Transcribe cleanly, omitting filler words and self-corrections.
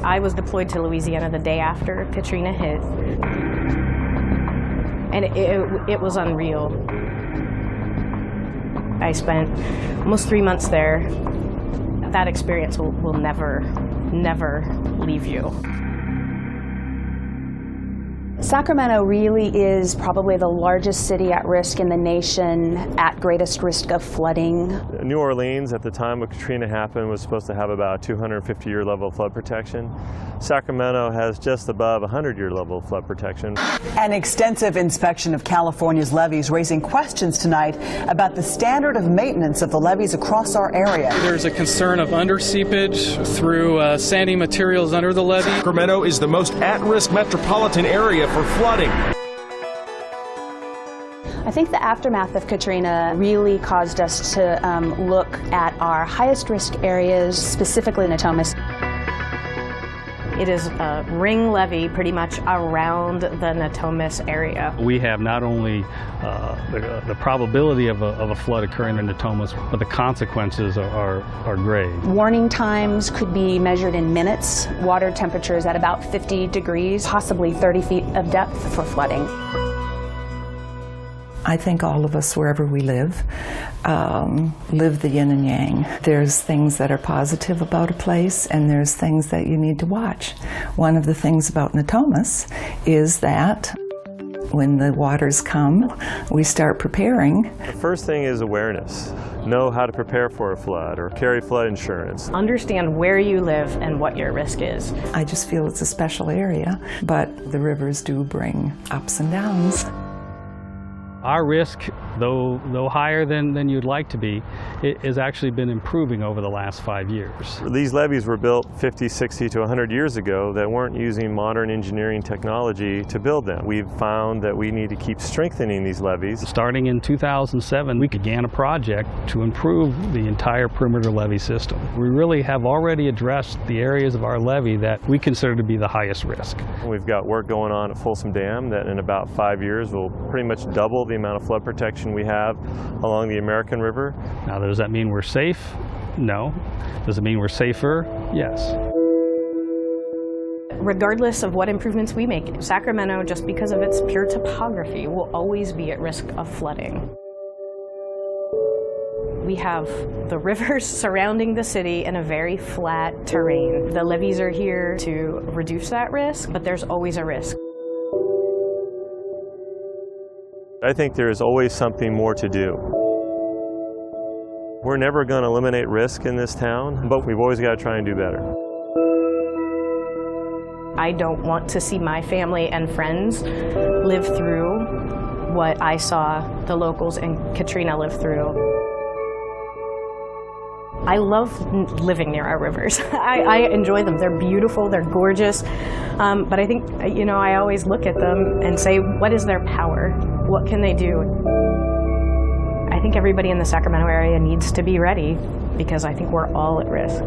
I was deployed to Louisiana the day after Katrina hit, and it was unreal. I spent almost 3 months there. That experience will never leave you. Sacramento really is probably the largest city at risk in the nation, at greatest risk of flooding. New Orleans, at the time when Katrina happened, was supposed to have about a 250-year level of flood protection. Sacramento has just above a 100-year level of flood protection. An extensive inspection of California's levees raising questions tonight about the standard of maintenance of the levees across our area. There's a concern of underseepage through sandy materials under the levee. Sacramento is the most at-risk metropolitan area for flooding. I think the aftermath of Katrina really caused us to look at our highest risk areas, specifically Natomas. It is a ring levee pretty much around the Natomas area. We have not only the probability of a flood occurring in Natomas, but the consequences are grave. Warning times could be measured in minutes. Water temperatures at about 50 degrees, possibly 30 feet of depth for flooding. I think all of us, wherever we live the yin and yang. There's things that are positive about a place, and there's things that you need to watch. One of the things about Natomas is that when the waters come, we start preparing. The first thing is awareness. Know how to prepare for a flood or carry flood insurance. Understand where you live and what your risk is. I just feel it's a special area, but the rivers do bring ups and downs. Our risk, though higher than you'd like to be, it has actually been improving over the last 5 years. These levees were built 50, 60 to 100 years ago that weren't using modern engineering technology to build them. We've found that we need to keep strengthening these levees. Starting in 2007, we began a project to improve the entire perimeter levee system. We really have already addressed the areas of our levee that we consider to be the highest risk. We've got work going on at Folsom Dam that in about 5 years will pretty much double the amount of flood protection we have along the American River. Now, does that mean we're safe? No. Does it mean we're safer? Yes. Regardless of what improvements we make, Sacramento, just because of its pure topography, will always be at risk of flooding. We have the rivers surrounding the city in a very flat terrain. The levees are here to reduce that risk, but there's always a risk. I think there is always something more to do. We're never going to eliminate risk in this town, but we've always got to try and do better. I don't want to see my family and friends live through what I saw the locals in Katrina live through. I love living near our rivers. I enjoy them. They're beautiful, they're gorgeous, but I think, I always look at them and say, what is their power? What can they do? I think everybody in the Sacramento area needs to be ready, because I think we're all at risk.